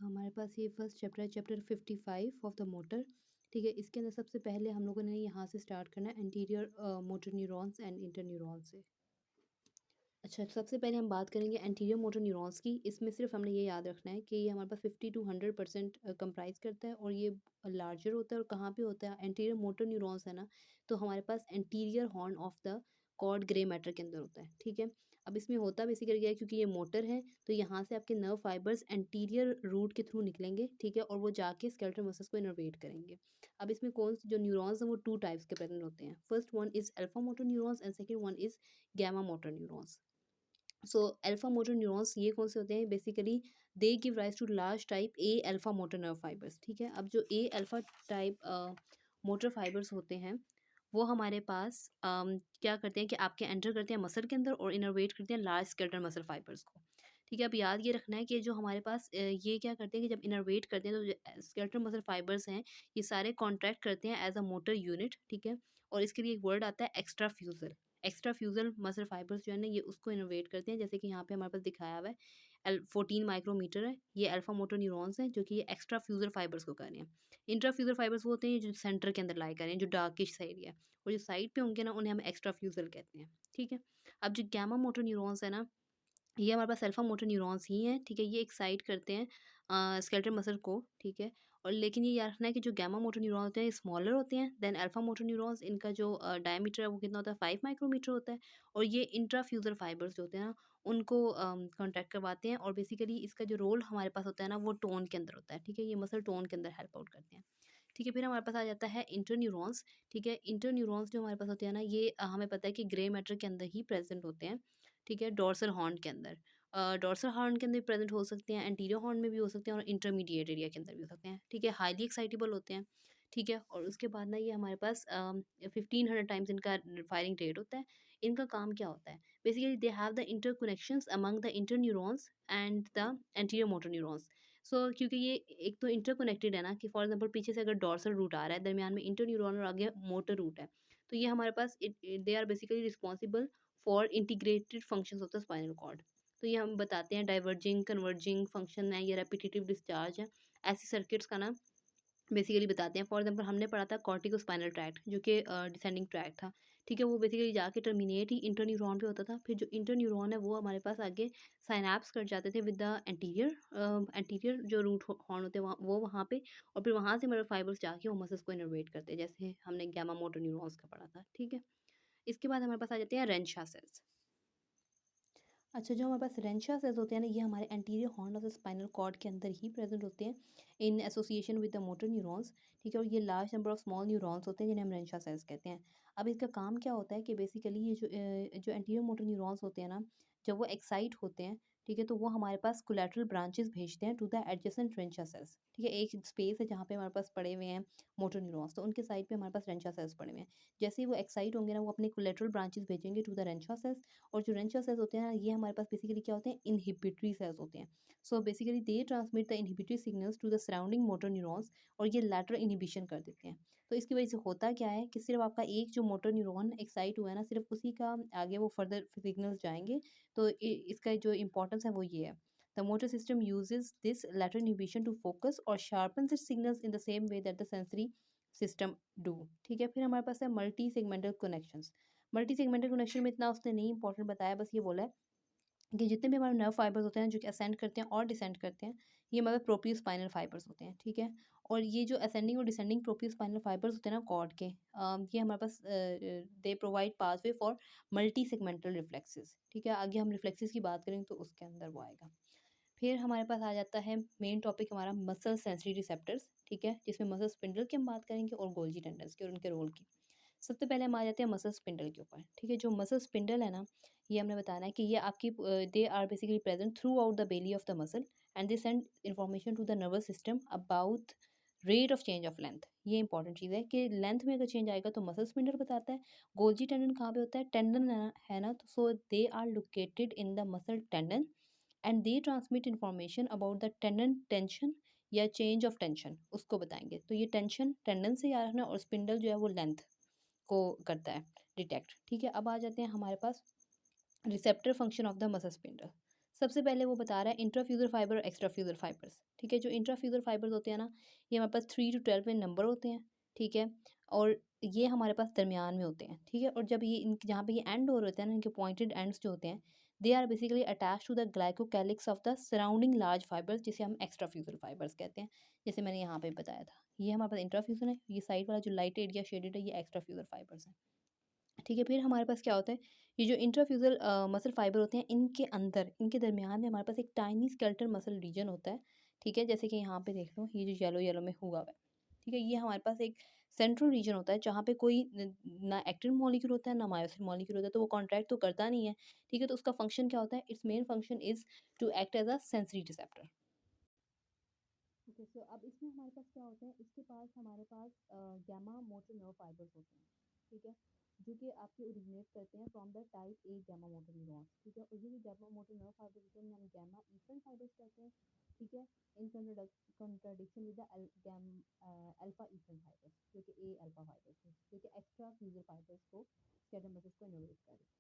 हमारे पास ये first chapter है, चैप्टर 55 ऑफ द मोटर। ठीक है, इसके अंदर सबसे पहले हम लोगों ने यहाँ से स्टार्ट करना है, anterior motor neurons and inter neurons से। अच्छा, सबसे पहले हम बात करेंगे एंटीरियर मोटर न्यूरॉन्स की। इसमें सिर्फ हमने ये याद रखना है कि ये हमारे पास 50 टू 100% कंप्राइज करता है और ये लार्जर होता है। और कहाँ पे होता है एंटीरियर मोटर न्यूरॉन्स, है ना, तो हमारे पास anterior horn of the cord grey matter के अंदर होता है। ठीक है, अब इसमें होता बेसिकली क्या है, क्योंकि ये मोटर है तो यहाँ से आपके नर्व फाइबर्स एंटीरियर रूट के थ्रू निकलेंगे। ठीक है, और वो जाके स्केलेटल मसल्स को इनर्वेट करेंगे। अब इसमें कौन जो न्यूरॉन्स हैं वो टू टाइप्स के प्रेजेंट होते हैं। First one is alpha motor neurons and second one is gamma motor neurons. So alpha motor neurons ये कौन से होते हैं, basically they give rise to large type A alpha motor nerve fibres. ठीक है, अब जो A alpha type motor fibres होते हैं वो हमारे पास क्या करते हैं कि आपके एंटर करते हैं मसल के अंदर और इनर्वेट करते हैं लार्ज स्केलेटल मसल फाइबर्स को। ठीक है, अब याद ये रखना है कि जो हमारे पास ये क्या करते हैं कि जब इनर्वेट करते हैं तो जो स्केलेटल मसल फाइबर्स हैं ये सारे कॉन्ट्रैक्ट करते हैं एज अ मोटर यूनिट। ठीक है, और इसके लिए एक वर्ड आता है एक्स्ट्रा फ्यूजल। एक्स्ट्रा फ्यूजल मसल फाइबर्स जो है ना ये उसको इनोवेट करते हैं, जैसे कि यहाँ पे हमारे पास दिखाया हुआ है 14 माइक्रोमीटर है। ये अल्फा मोटर न्यूरॉन्स हैं जो कि ये एक्स्ट्रा फ्यूजल फाइबर्स को कर रहे हैं। इंट्रा फ्यूजल फाइबर्स वो होते हैं जो सेंटर के अंदर लाई कर रहे हैं, जो डार्किश साइड है, और जो साइड पे होंगे ना उन्हें हम एक्स्ट्रा फ्यूजल कहते हैं। ठीक है, अब जो गैमा मोटर न्यूरॉन्स है ना ये हमारे पास अल्फा मोटर न्यूरॉन्स ही हैं। ठीक है, ये एक्साइट करते हैं स्केलेटल मसल को। ठीक है, और लेकिन ये याद रखना है कि जो गैमा मोटर न्यूरॉन होते हैं ये स्मॉलर होते हैं देन अल्फा मोटर न्यूरॉन्स। इनका जो डायमीटर है वो कितना होता है, 5 माइक्रोमीटर होता है। और ये इंट्राफ्यूजल फाइबर्स जो होते हैं ना उनको कॉन्ट्रैक्ट करवाते हैं, और बेसिकली इसका जो रोल हमारे पास होता है ना वो टोन के अंदर होता है। ठीक है, ये मसल टोन के अंदर हेल्प आउट करते हैं। ठीक है, फिर हमारे पास आ जाता है इंटर न्यूरॉन्स। ठीक है, इंटर न्यूरॉन्स जो हमारे पास होते हैं ना ये हमें पता है कि ग्रे मैटर के अंदर ही प्रेजेंट होते हैं। ठीक है, डोर्सल हॉर्न के अंदर। डोर्सल हॉर्न के अंदर प्रेजेंट हो सकते हैं, एंटीरियर हॉर्न में भी हो सकते हैं और इंटरमीडिएट एरिया के अंदर भी हो सकते हैं। ठीक है, हाईली एक्साइटेबल होते हैं। ठीक है, और उसके बाद ना ये हमारे पास 1500 टाइम्स इनका फायरिंग रेट होता है। इनका काम क्या होता है, basically they have the interconnections among the interneurons and the anterior motor neurons. So क्योंकि ये एक तो इंटर कनेक्टेड है ना, कि फॉर एग्जांपल पीछे से अगर डोर्सल रूट आ रहा है, दरमियान में इंटर न्यूरॉन और आगे मोटर रूट है, तो ये हमारे पास they are basically responsible for integrated functions of the spinal cord. तो ये हम बताते हैं डाइवर्जिंग कन्वर्जिंग फंक्शन है, ये रेपिटेटिव डिस्चार्ज है, ऐसी सर्किट्स का नाम बेसिकली बताते हैं। फॉर एग्जांपल हमने पढ़ा था कॉर्टिकोस्पाइनल ट्रैक्ट जो कि डिसेंडिंग ट्रैक था। ठीक है, वो बेसिकली जाके टर्मिनेट ही इंटर न्यूरॉन पे होता था। फिर जो इंटर न्यूरॉन है वो हमारे पास आगे साइनैप्स कर जाते थे विद द एंटीरियर एंटीरियर जो रूट हॉर्न होते हैं वो वहाँ पे, और फिर वहाँ से हमारे फाइबर्स जाके वो मसल्स को इनर्वेट करते हैं, जैसे हमने गैमा मोटर न्यूरॉन्स का पढ़ा था। ठीक है, इसके बाद हमारे पास आ जाते हैं रेनशा सेल्स। अच्छा, जो हमारे पास रेंशा सेल्स होते हैं ना ये हमारे anterior horn of the spinal cord के अंदर ही प्रेजेंट होते हैं in association with the motor neurons. ठीक है, और ये large number of small neurons होते हैं जिन्हें हम रेंशा सेल्स कहते हैं। अब इसका काम क्या होता है कि बेसिकली ये जो एंटीरियर मोटर न्यूरॉन्स होते हैं ना जब वो एक्साइट होते हैं, ठीक है, तो वो हमारे पास कोलैटरल ब्रांचेस भेजते हैं टू द एडजेसेंट रेंशा सेल्स। ठीक है, एक स्पेस है जहाँ पे हमारे पास पड़े हुए हैं मोटर न्यूरॉन्स, तो उनके साइड पे हमारे पास रेंशा सेल्स पड़े हुए हैं। जैसे ही वो एक्साइट होंगे ना वो अपने कोलैटरल ब्रांचेस भेजेंगे टू द रेंशा सेल्स। और जो रेंशा सेल्स होते हैं ना ये हमारे पास बेसिकली क्या होते हैं, इनहिबिटरी सेल्स होते हैं। So basically they transmit the inhibitory signals to the surrounding motor neurons, और ये लैटरल इनहिबिशन कर देते हैं। तो इसकी वजह से होता क्या है कि सिर्फ आपका एक जो मोटर न्यूरॉन एक्साइट हुआ है ना सिर्फ उसी का आगे वो फर्दर सिग्नल्स जाएंगे। तो इसका जो इंपॉर्टेंस है वो ये है, the motor system uses this lateral inhibition to focus और sharpens its signals in the same way that the sensory system do। ठीक है, फिर हमारे पास है multi segmental connections. Multi segmental connection में इतना उसने नहीं इंपॉर्टेंट बताया, बस ये बोला है कि जितने भी हमारे नर्व फाइबर्स होते हैं जो कि असेंड करते हैं और डिसेंड करते हैं ये हमारे प्रोप्रियो स्पाइनल फाइबर्स होते हैं। ठीक है, और ये जो असेंडिंग और डिसेंडिंग प्रोप्रियो स्पाइनल फाइबर्स होते हैं ना कॉर्ड के, ये हमारे पास they provide pathway for multisegmental reflexes. ठीक है, आगे हम रिफ्लेक्सेस की बात करेंगे तो उसके अंदर वो आएगा। फिर हमारे पास आ जाता है मेन टॉपिक हमारा मसल सेंसरी रिसेप्टर्स। ठीक है, जिसमें मसल स्पिंडल की हम बात करेंगे और गोल्जी टेंडन्स की और उनके रोल की। सबसे पहले हम आ जाते हैं मसल स्पिंडल के ऊपर। ठीक है, जो मसल स्पिंडल है ना ये हमने बताना है कि ये आपकी they are basically present throughout the belly of the muscle and they send information to the nervous system about rate of change of length. ये इंपॉर्टेंट चीज़ है कि लेंथ में अगर चेंज आएगा तो मसल स्पिंडल बताता है। गोल्जी टेंडन कहाँ पे होता है, टेंडन है ना, तो so they are located in the muscle tendon and they transmit information about the tendon tension या चेंज ऑफ टेंशन उसको बताएंगे। तो ये टेंशन टेंडन से याद रखना और स्पिंडल जो है वो लेंथ को करता है डिटेक्ट। ठीक है, अब आ जाते हैं हमारे पास receptor function of the muscle spindle. सबसे पहले वो बता रहा है इंट्राफ्यूज़र फाइबर और एक्स्ट्राफ्यूज़र फाइबर्स, ठीक है? जो इंट्राफ्यूज़र फाइबर्स होते हैं ना, ये हमारे पास 3 टू 12 में नंबर होते हैं, ठीक है? और ये हमारे पास दरमियान में होते हैं, ठीक है? और जब ये इन जहाँ पे ये एंड ओवर होते हैं ना, इनके पॉइंटेड एंड्स जो होते हैं, they are basically attached to the glycocalyx of the surrounding large fibres, जिसे हम एक्स्ट्राफ्यूज़र फाइबर्स कहते हैं, जैसे मैंने यहाँ पे बताया था। ये हमारे पास इंट्राफ्यूज़र है, ये साइड वाला जो लाइट एरिया शेडेड है, ये एक्स्ट्राफ्यूज़र फाइबर्स हैं। ठीक है, फिर हमारे पास क्या होता है, ये जो इंट्राफ्यूज़ल मसल फाइबर होते हैं, इनके अंदर, इनके दरमियान में हमारे पास एक टाइनी स्केलेटल मसल रीजन होता है, ठीक है? जैसे कि यहाँ पे देख लो, ये जो येलो येलो में हुआ हुआ है, ठीक है? ये हमारे पास एक सेंट्रल रीजन होता है, जहाँ पे कोई ना एक्टिन मॉलिक्यूल होता है, ना मायोसिन मॉलिक्यूल होता है, तो वो कॉन्ट्रैक्ट तो करता नहीं है, ठीक है? तो उसका फंक्शन क्या होता है? It's main function is to act as a sensory receptor. ठीक है, सो अब इसमें हमारे पास क्या होता है, इसके पास हमारे पास गैमा मोटर नर्व फाइबर्स होते हैं, ठीक है? जो कि आपके ओरिजिनेट करते हैं from the type A gamma motor neurons, ठीक है? और ये जो गैमा मोटर नर्व फाइबर्स होते हैं, हम गैमा इफेरेंट फाइबर्स कहते हैं, ठीक है? In contradiction with the alpha efferent fibres, जो कि ए अल्फा फाइबर्स हैं, जो कि एक्स्ट्रा फ्यूजर फाइबर्स को स्केटर मसल्स को इनोवेट कर रहे हैं।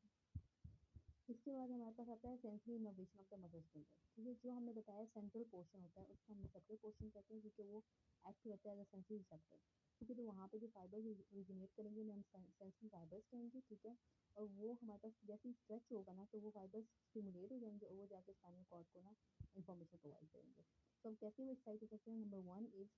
इसके बाद हमारे पास आता है sensory innervation of the mother spindle, ठीक है? जो हमने बताया सेंट्रल पोर्शन होता है, उसको हम रिसेप्टर पोर्शन कहते हैं, क्योंकि वो एक्ट करता है एज अ सेंसरी रिसेप्टर, ठीक है? तो वहाँ पे जो फाइबर्स ओरिजिनेट करेंगे उन्हें हम सेंसरी फाइबर्स कहेंगे, ठीक है? और वो हमारे पास जैसे ही स्ट्रेच होगा ना, तो वो फाइबर्स स्टिमुलेट हो जाएंगे और वो जाके स्पाइनल कॉर्ड को ना इन्फॉर्मेशन प्रोवाइड करेंगे। तो हम कैसे वो एक्सरसाइज कर सकते हैं? Number one is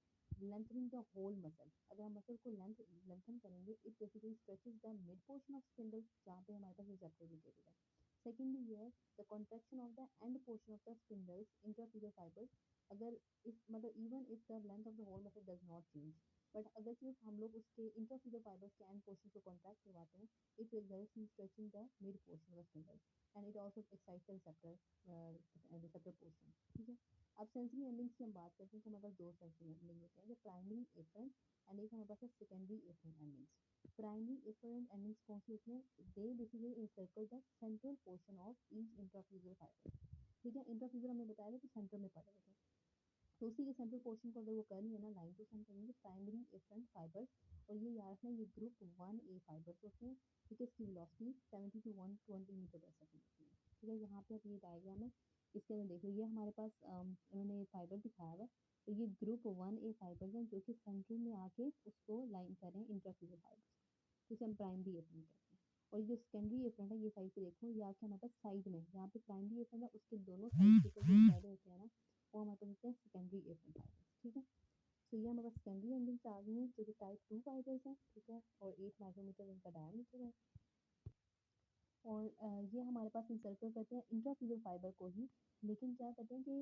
lengthening the whole muscle. अगर हम मसल को लेंथन करेंगे, it basically stretches the mid portion of spindle, जहाँ पे हमारे पास रिसेप्टर लोकेटेड है। Secondly, here the contraction of the end portion of the spindles intrafibular fibers, अगर इस मतलब even if the length of the whole muscle does not change, but अगर सिर्फ हम लोग उसके intrafibular fibers के end portion को contract करवाते हैं, it results in stretching the mid portion of the spindle and it also excites the receptor portion, ठीक है? अब सेंसरी एंडिंग्स की हम बात करते हैं, तो हमारे पास दो सेंसरी एंडिंग होते हैं, जो प्राइमरी एफरेंट एंड एक हमारे पास है secondary afferent endings. Primary efferent endings कौन सी होती हैं? They basically encircle the central portion of each intrafusal fiber, ठीक है? इंट्राफ्यूजल हमने बताया था कि सेंटर में पड़े हुए थे, तो उसी के सेंट्रल पोर्शन को अगर वो कर लिए ना, लाइन टू सेंटर करेंगे, प्राइमरी एफरेंट फाइबर्स, और ये याद रखना, ये ग्रुप 1A फाइबर्स होते हैं, ठीक है? इसकी वेलोसिटी 70 टू 120 मीटर पर सेकंड होती है, ठीक है? यहाँ पे आप ये डायग्राम है, इसके अंदर देख लो, ये हमारे पास उन्होंने फाइबर दिखाया हुआ है, तो ये ग्रुप 1A फाइबर्स हैं, जो कि सेंटर में आके उसको लाइन कर रहे हैं इंट्राफ्यूजल फाइबर्स, जिसे हम प्राइमरी एफरेंट कहते हैं। और ये जो सेकेंडरी एफरेंट है, ये साइड पे देखो, ये आके हमारे पास साइड में, यहाँ पे प्राइमरी एफरेंट है, उसके दोनों साइड के ऊपर जो पहले होते हैं ना, वो हमारे पास होते हैं सेकेंडरी एफरेंट फाइबर्स, ठीक है? तो ये हमारे पास सेकेंडरी एंडिंग्स आ गई हैं, जो कि टाइप 2 फाइबर्स हैं, ठीक है? और 8 माइक्रोमीटर इनका डायमीटर है, और ये हमारे पास इंसर्कल करते हैं इंट्राफ्यूजल फाइबर को ही, लेकिन क्या करते हैं कि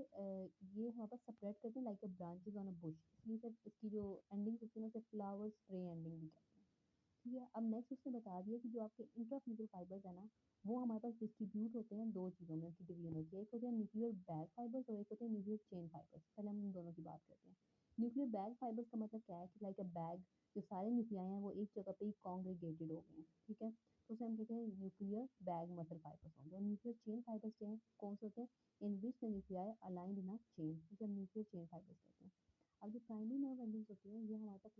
ये हमारे पास सेपरेट करते हैं like a branches on a bush, इसलिए सिर्फ इसकी जो एंडिंग्स होती है ना, उसे फ्लावर स्प्रे एंडिंग भी कहते हैं, ठीक है? अब नेक्स्ट उसने बता दिया कि जो आपके इंट्राफ्यूजल फाइबर्स है ना, वो हमारे पास डिस्ट्रीब्यूट होते हैं दो चीज़ों में, उनकी डिवीजन होती है, एक होते हैं न्यूक्लियर बैग फाइबर्स और एक होते हैं न्यूक्लियर चेन फाइबर्स। पहले हम इन दोनों की बात करते हैं। न्यूक्लियर बैग फाइबर्स का मतलब क्या है कि लाइक अ बैग, जो सारे न्यूक्लियाई हैं वो एक जगह पे ही कॉन्ग्रीगेटेड हो गए हैं, ठीक है? तो उसे हम कहते हैं न्यूक्लियर बैग मसल फाइबर्स होंगे। और न्यूक्लियर चेन फाइबर्स क्या हैं, कौन से होते हैं? In which the nuclei aligned in a chain, जिसे हम न्यूक्लियर चेन फाइबर्स कहते हैं। अब जो प्राइमरी नर्व एंडिंग्स होती हैं, ये हमारे पास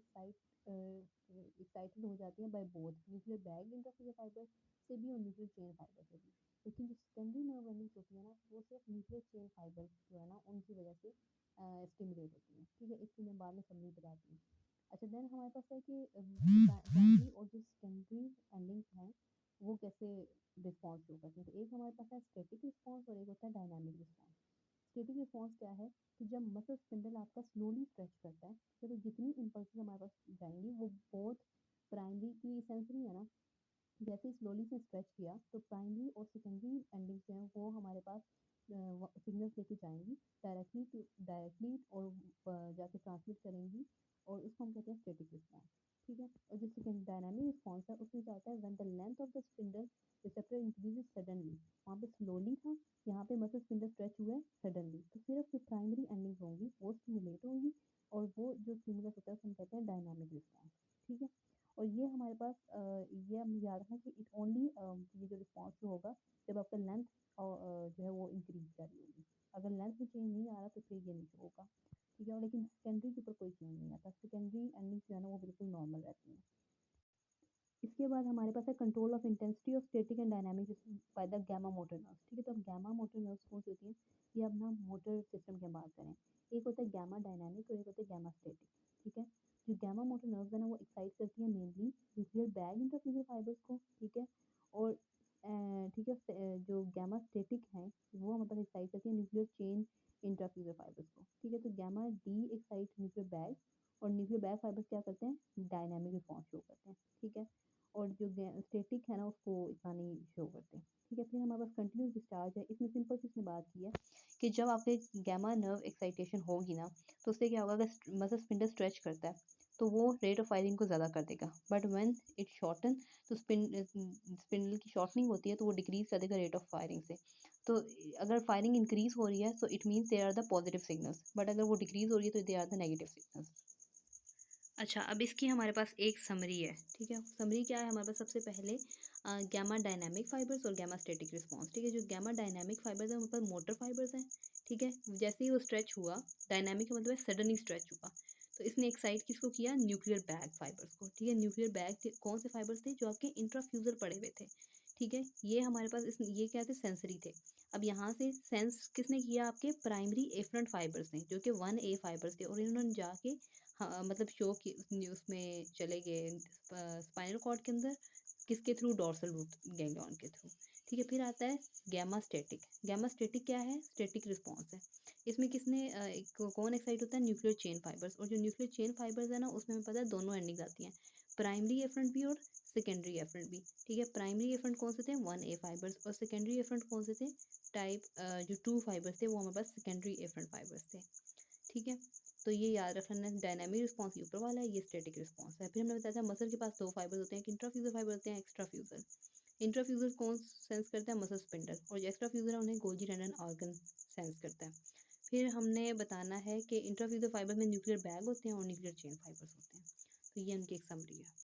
एक्साइटेड हो जाती हैं by both nuclear bag interface fibre से भी और न्यूक्लियर चेन फाइबर से भी। लेकिन जो सेकेंडरी नर्व एंडिंग्स होती है ना, वो सिर्फ न्यूक्लियर चेन फाइबर जो है ना, उनकी वजह से स्टिमुलेट होती हैं, ठीक है? इसकी मैं बाद में समरी बताती हूँ। अच्छा, देन हमारे पास है कि प्राइमरी और जो सेकेंडरी एंडिंग्स हैं, वो कैसे रिस्पॉन्स शो करते हैं? तो एक हमारे पास है स्टैटिक रिस्पॉन्स और एक होता है डायनामिक रिस्पॉन्स। स्टैटिक रिस्पॉन्स क्या है कि जब मसल स्पिंडल आपका स्लोली स्ट्रेच करता है, तो जितनी इम्पल्सेस हमारे पास जाएंगी, वो बोथ प्राइमरी की सेंसरी है ना, जैसे ही स्लोली से स्ट्रेच किया, तो प्राइमरी और सेकेंडरी एंडिंग्स जो हैं, वो हमारे पास सिग्नल्स लेके जाएंगी डायरेक्टली, और जाके ट्रांसमिट करेंगी, और उसको हम कहते हैं स्टैटिक रिस्पॉन्स, ठीक है? और जो सेकेंड डायनामिक रिस्पॉन्स है, उसमें क्या होता है, when the length of the spindle receptor increases suddenly, वहाँ पे स्लोली था, यहाँ पे मसल स्पिंडल स्ट्रेच हुआ है सडनली, तो सिर्फ जो प्राइमरी एंडिंग्स होंगी वो स्टिमुलेट होंगी, और वो जो स्टिमुलस होता है उसको हम कहते हैं डायनामिक रिस्पॉन्स, ठीक है? और ये हमारे पास ये हम याद रखें कि इट ओनली ये जो रिस्पॉन्स जो होगा, जब आपका लेंथ जो है वो इंक्रीज कर रही होगी। अगर लेंथ में चेंज नहीं आ रहा, तो फिर ये नहीं होगा, ठीक है? और लेकिन सेकेंडरी के ऊपर कोई चेंज नहीं आता, सेकेंडरी एंडिंग्स जो है ना, वो बिल्कुल नॉर्मल रहती हैं। इसके बाद हमारे पास है control of intensity of static and dynamic by the gamma motor nerves. ठीक है, तो अब गामा मोटर नर्व्स कौन सी होती हैं? ये अपना मोटर सिस्टम की हम बात करें। एक होता है गामा डायनामिक और एक होता है गामा स्टैटिक। ठीक है, जो गामा मोटर नर्व्स है ना वो एक्साइट करती है मेनली न्यूक्लियर बैग इंटरफ्यूजर फाइबर्स को। ठीक है, और ठीक है, जो गामा स्टैटिक है वो हमारे पास एक्साइट करती है न्यूक्लियर चेन इंट्राफ्यूजर फाइबर्स को। ठीक है, तो gamma D excite nuclear bag और न्यूक्लियर बैग फाइबर्स क्या करते हैं? डायनामिक रिस्पॉन्स शो करते हैं। ठीक है, और जो स्टैटिक है ना उसको इतना नहीं शो करते। ठीक है, फिर हमारे पास कंटिन्यूस डिस्चार्ज है। इसमें सिंपल सी इसने बात की है कि जब आपके गामा नर्व एक्साइटेशन होगी ना तो उससे क्या होगा, अगर मसल स्पिंडल स्ट्रेच करता है तो वो रेट ऑफ फायरिंग को ज़्यादा कर देगा, बट व्हेन इट शॉर्टन तो स्पिंडल की शॉर्टनिंग होती है तो वो डिक्रीज कर देगा रेट ऑफ फायरिंग से। तो अगर फायरिंग इंक्रीज हो रही है तो it means they are the positive signals, but अगर वो डिक्रीज हो रही है तो they are the negative signals. अच्छा, अब इसकी हमारे पास एक समरी है। ठीक है, समरी क्या है हमारे पास? सबसे पहले गैमा डायनामिक फाइबर्स और गैमा स्टैटिक रिस्पॉन्स। ठीक है, जो गैमा डायनामिक फाइबर्स है हमारे पास मोटर फाइबर्स हैं। ठीक है, जैसे ही वो स्ट्रेच हुआ, डायनामिक का मतलब है सडनली स्ट्रेच हुआ, तो इसने एक्साइट किसको किया? न्यूक्लियर बैग फाइबर्स को। ठीक है, न्यूक्लियर बैग कौन से फाइबर्स थे? जो आपके इंट्राफ्यूजर पड़े हुए थे। ठीक है, ये हमारे पास ये क्या थे? सेंसरी थे। अब यहाँ से सेंस किसने किया? आपके प्राइमरी एफरंट फाइबर्स ने, जो कि 1A फाइबर्स थे, और इन्होंने जाके हाँ, मतलब शो की न्यूज़ में चले गए स्पाइनल कॉर्ड के अंदर, किसके थ्रू? डॉर्सल रूट गैंग्लियन के थ्रू। ठीक है, फिर आता है गैमा स्टैटिक। गैमा स्टैटिक क्या है? स्टैटिक रिस्पॉन्स है। इसमें किसने कौन एक्साइट होता है? Nuclear chain fibres. और जो न्यूक्लियर चेन फाइबर्स है ना उसमें हमें पता है दोनों एंडिंग्स आती हैं, प्राइमरी एफरंट भी और सेकेंडरी एफरंट भी। ठीक है, प्राइमरी एफरंट कौन से थे? 1A फाइबर्स, और सेकेंडरी एफरंट कौन से थे? टाइप जो 2 फाइबर्स थे वो हमारे पास सेकेंडरी एफरंट फाइबर्स थे। ठीक है, तो ये याद रखना है, डायनामिक रिस्पॉन्स ये ऊपर वाला है, ये स्टैटिक रिस्पॉन्स है। फिर हमने बताया था मसल के पास दो फाइबर्स होते हैं, एक इंट्राफ्यूजर फाइबर होते हैं, एक्स्ट्राफ्यूजर। इंट्राफ्यूजर कौन सेंस करता है? Muscle spindle. और जो एक्स्ट्राफ्यूजर है उन्हें गोल्जी टेंडन ऑर्गन सेंस करता है। फिर हमने बताना है कि इंट्राफ्यूजर फाइबर में न्यूक्लियर बैग होते हैं और न्यूक्लियर चेन फाइबर्स होते हैं। तो ये उनकी एक समरी है।